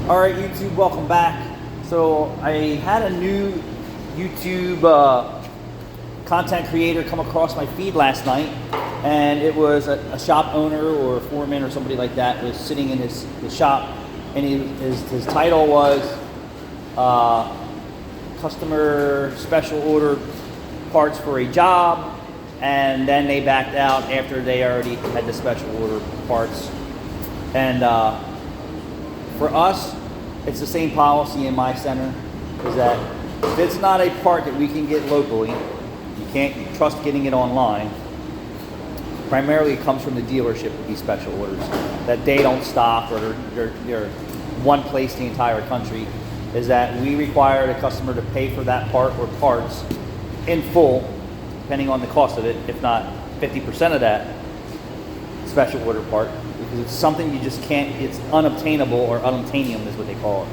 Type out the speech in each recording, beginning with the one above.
All right, YouTube, welcome back. So I had a new YouTube content creator come across my feed last night, and it was a shop owner or a foreman or somebody like that was sitting in his shop, and his title was customer special order parts for a job, and then they backed out after they already had the special order parts. And for us, it's the same policy in my center, is that if it's not a part that we can get locally, you can't trust getting it online. Primarily it comes from the dealership with these special orders, that they don't stock, or they're one place in the entire country, is that we require the customer to pay for that part or parts in full, depending on the cost of it, if not 50% of that special order part, because it's something you just can't, it's unobtainable, or unobtainium is what they call it.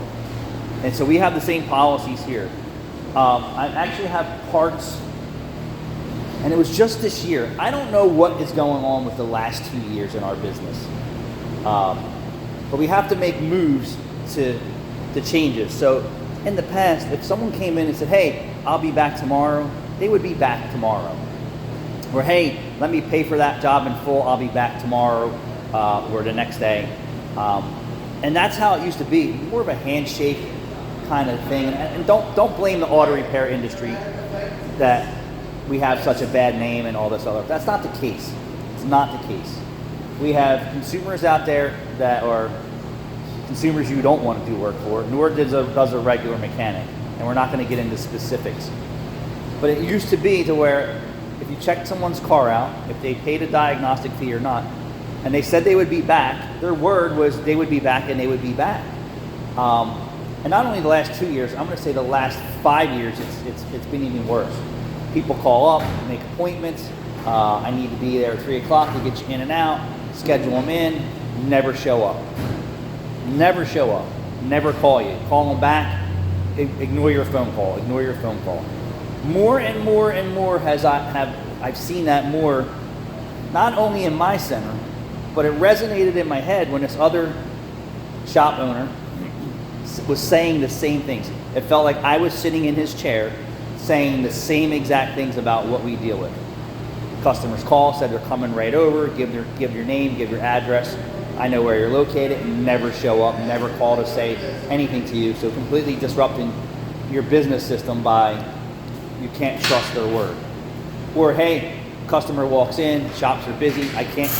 And so we have the same policies here. I actually have parts, and it was just this year. I don't know what is going on with the last 2 years in our business, but we have to make moves to changes. So in the past, if someone came in and said, hey, I'll be back tomorrow, they would be back tomorrow. Or hey, let me pay for that job in full, I'll be back tomorrow, or the next day. And that's how it used to be, more of a handshake kind of thing. And don't blame the auto repair industry that we have such a bad name and all this other. That's not the case. It's not the case. We have consumers out there that are consumers you don't want to do work for, nor does a regular mechanic. And we're not going to get into specifics. But it used to be to where if you checked someone's car out, if they paid a diagnostic fee or not, and they said they would be back, their word was they would be back and they would be back. And not only the last 2 years, I'm going to say the last 5 years, it's been even worse. People call up, make appointments. I need to be there at 3 o'clock to get you in and out, schedule them in, never show up. Never show up, never call you. Call them back, ignore your phone call, ignore your phone call. More and more and more I've seen that more, not only in my center, but it resonated in my head when this other shop owner was saying the same things. It felt like I was sitting in his chair saying the same exact things about what we deal with. Customers call, said they're coming right over, give your name, give your address. I know where you're located, and never show up, never call to say anything to you. So completely disrupting your business system by you can't trust their word. Or hey, customer walks in, shops are busy, I can't,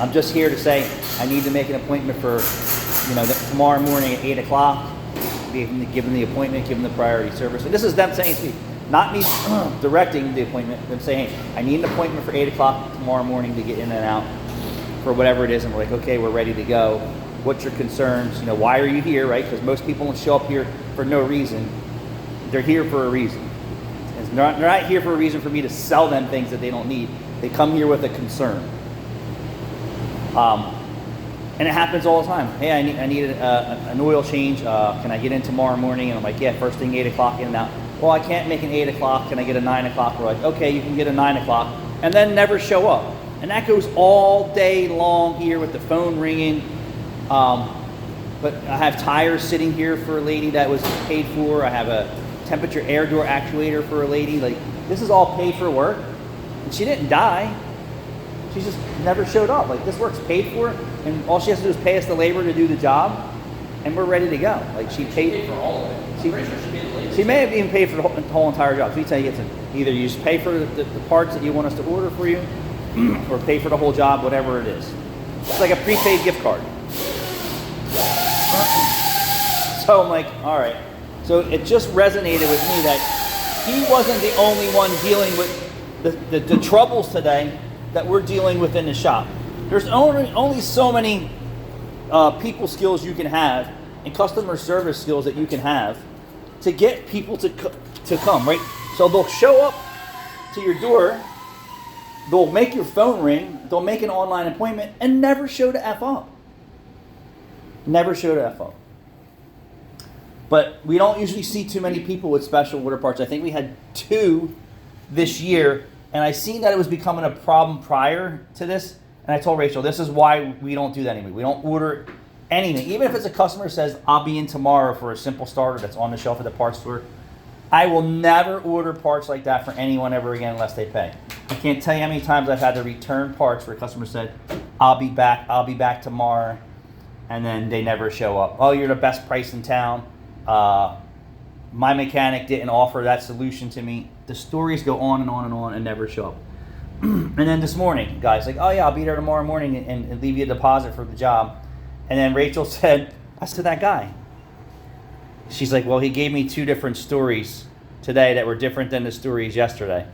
I'm just here to say I need to make an appointment for, tomorrow morning at 8 o'clock. Give them the appointment, give them the priority service. And this is them saying to me, not me directing the appointment, them saying, hey, I need an appointment for 8 o'clock tomorrow morning to get in and out for whatever it is. And we're like, okay, we're ready to go. What's your concerns? Why are you here, right? Because most people don't show up here for no reason. They're here for a reason. They're not here for a reason for me to sell them things that they don't need. They come here with a concern. And it happens all the time. Hey, I need an oil change. Can I get in tomorrow morning? And I'm like, yeah, first thing 8 o'clock in and out. Well, I can't make an 8 o'clock. Can I get a 9 o'clock? We're like, okay, you can get a 9 o'clock. And then never show up. And that goes all day long here with the phone ringing. But I have tires sitting here for a lady that was paid for. I have a temperature air door actuator for a lady. Like, this is all paid for work. And she didn't die. She just never showed up. Like, this work's paid for, and all she has to do is pay us the labor to do the job, and we're ready to go. Like, she paid for all of it. She may have even paid for the whole entire job. So we tell you, either you just pay for the parts that you want us to order for you, or pay for the whole job, whatever it is. It's like a prepaid gift card. So I'm like, all right. So it just resonated with me that he wasn't the only one dealing with the troubles today that we're dealing with in the shop. There's only so many people skills you can have and customer service skills that you can have to get people to come, right? So they'll show up to your door, they'll make your phone ring, they'll make an online appointment, and never show to F up. Never show to F up. But we don't usually see too many people with special order parts. I think we had 2 this year, and I seen that it was becoming a problem prior to this, and I told Rachel, this is why we don't do that anymore. We don't order anything. Even if it's a customer says, I'll be in tomorrow for a simple starter that's on the shelf at the parts store, I will never order parts like that for anyone ever again unless they pay. I can't tell you how many times I've had to return parts where a customer said, I'll be back tomorrow, and then they never show up. Oh, you're the best price in town. My mechanic didn't offer that solution to me. The stories go on and on and on and never show up. And then this morning, guys like, oh yeah, I'll be there tomorrow morning and leave you a deposit for the job. And then Rachel said, I said, that guy. She's like, well, he gave me 2 different stories today that were different than the stories yesterday.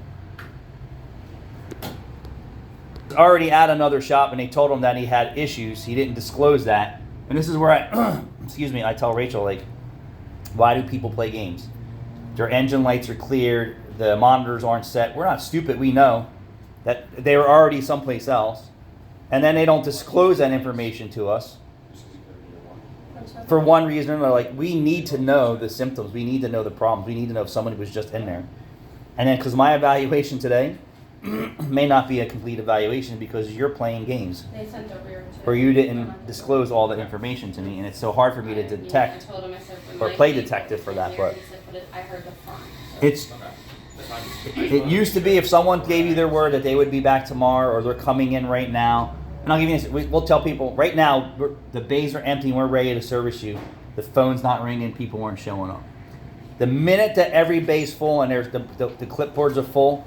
Already at another shop, and they told him that he had issues. He didn't disclose that. And this is where I, I tell Rachel, like, why do people play games? Their engine lights are cleared. The monitors aren't set. We're not stupid. We know that they were already someplace else. And then they don't disclose that information to us. For one reason or another, like, we need to know the symptoms. We need to know the problems. We need to know if somebody was just in there. And then, because my evaluation today may not be a complete evaluation because you're playing games. They sent over your Or you didn't disclose all the information to me, and it's so hard for me to detect or play detective for that. But I heard the front. it's it used to be if someone gave you their word that they would be back tomorrow or they're coming in right now. And I'll give you this. We'll tell people right now the bays are empty and we're ready to service you. The phone's not ringing. People weren't showing up. The minute that every bay's full and there's the clipboards are full,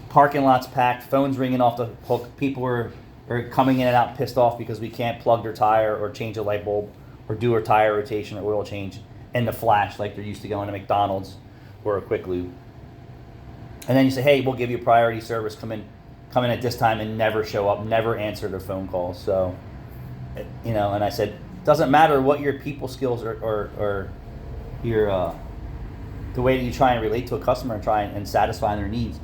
parking lot's packed, phones ringing off the hook. People are coming in and out pissed off because we can't plug their tire or change a light bulb or do a tire rotation or oil change in the flash like they're used to going to McDonald's or a Quick Lube. And then you say, hey, we'll give you priority service. Come in at this time and never show up, never answer their phone calls. So, and I said, doesn't matter what your people skills or your the way that you try and relate to a customer and try and satisfy their needs.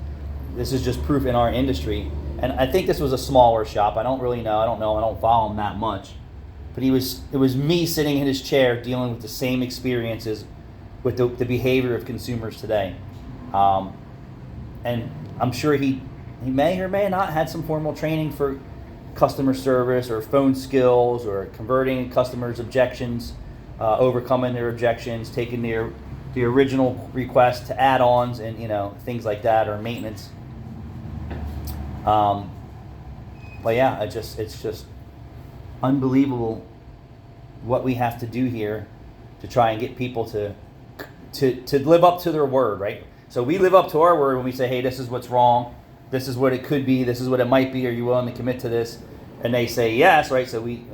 This is just proof in our industry. And I think this was a smaller shop. I don't really know. I don't follow him that much. But it was me sitting in his chair dealing with the same experiences with the behavior of consumers today. And I'm sure he may or may not had some formal training for customer service or phone skills or converting customers' objections, overcoming their objections, taking the original request to add-ons and things like that or maintenance. But yeah, it's just unbelievable what we have to do here to try and get people to live up to their word, right? So we live up to our word when we say, hey, this is what's wrong, this is what it could be, this is what it might be, are you willing to commit to this? And they say yes, right? So we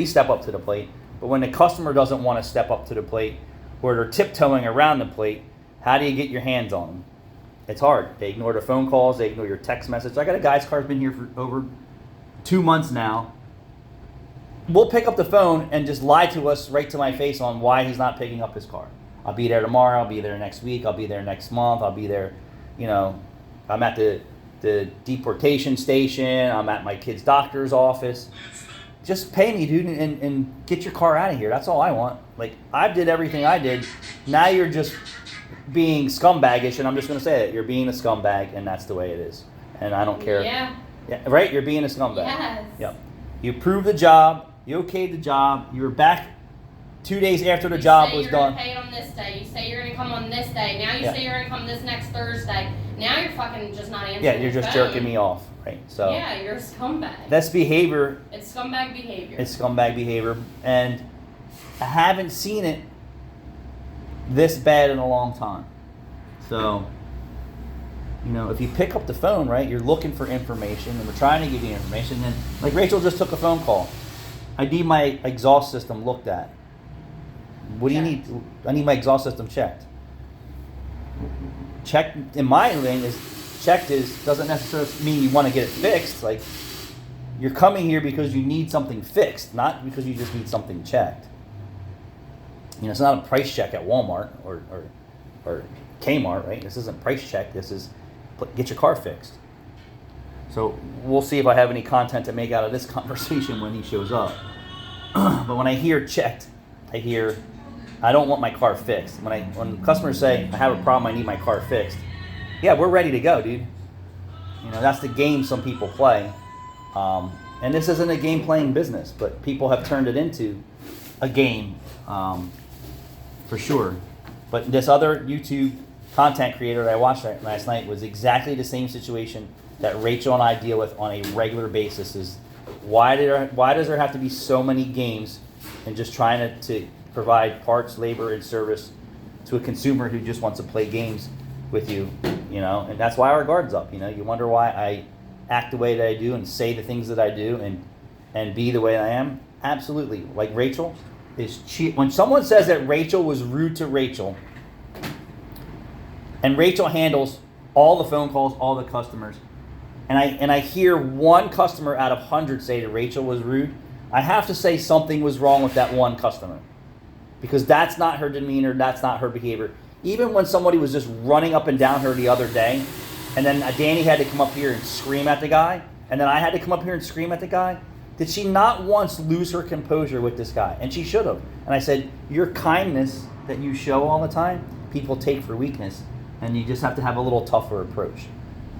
step up to the plate. But when the customer doesn't want to step up to the plate or they're tiptoeing around the plate, how do you get your hands on them? It's hard. They ignore the phone calls, they ignore your text message. I got a guy's car's been here for over 2 months now. We'll pick up the phone and just lie to us right to my face on why he's not picking up his car. I'll be there tomorrow, I'll be there next week, I'll be there next month, I'll be there, I'm at the deportation station, I'm at my kid's doctor's office. Just pay me, dude, and get your car out of here. That's all I want. Like, I did everything I did. Now you're just being scumbagish, and I'm just going to say it. You're being a scumbag, and that's the way it is. And I don't care. Yeah. Yeah, right? You're being a scumbag. Yes. Yep. You approved the job. You okayed the job. You were back 2 days after the job was done. You say you're going to pay it on this day. You say you're going to come on this day. Now you Yeah. say you're going to come this next Thursday. Now you're fucking just not answering Yeah, you're the just phone. jerking me off, right? So Yeah, you're a scumbag. that's behavior. It's scumbag behavior. It's scumbag behavior, and I haven't seen it this bad in a long time. So, if you pick up the phone, right, you're looking for information, and we're trying to give you information. And like Rachel just took a phone call. I need my exhaust system looked at. What do you need? I need my exhaust system checked. Checked in my thing doesn't necessarily mean you want to get it fixed. Like, you're coming here because you need something fixed, not because you just need something checked. It's not a price check at Walmart or Kmart, right? This isn't price check. This is get your car fixed. So we'll see if I have any content to make out of this conversation when he shows up. But when I hear checked, I hear I don't want my car fixed. When customers say I have a problem, I need my car fixed. Yeah, we're ready to go, dude. That's the game some people play. And this isn't a game playing business, but people have turned it into a game, for sure. But this other YouTube content creator that I watched last night was exactly the same situation that Rachel and I deal with on a regular basis. Is why does there have to be so many games and just trying to provide parts, labor, and service to a consumer who just wants to play games with you, you know? And that's why our guard's up, you know? You wonder why I act the way that I do and say the things that I do and be the way I am? Absolutely. Like Rachel is when someone says that Rachel was rude to Rachel, and Rachel handles all the phone calls, all the customers, and I hear one customer out of 100 say that Rachel was rude, I have to say something was wrong with that one customer. Because that's not her demeanor, that's not her behavior. Even when somebody was just running up and down her the other day, and then Danny had to come up here and scream at the guy, and then I had to come up here and scream at the guy, did she not once lose her composure with this guy? And she should have. And I said, your kindness that you show all the time, people take for weakness, and you just have to have a little tougher approach.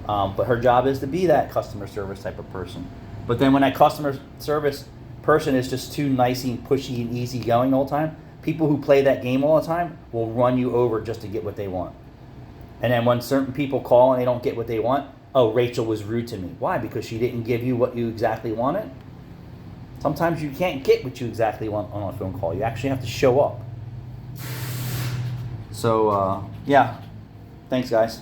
But her job is to be that customer service type of person. But then when that customer service person is just too nicey and pushy and easy going all the time, people who play that game all the time will run you over just to get what they want. And then when certain people call and they don't get what they want, oh, Rachel was rude to me. Why? Because she didn't give you what you exactly wanted? Sometimes you can't get what you exactly want on a phone call. You actually have to show up. So, yeah. Thanks, guys.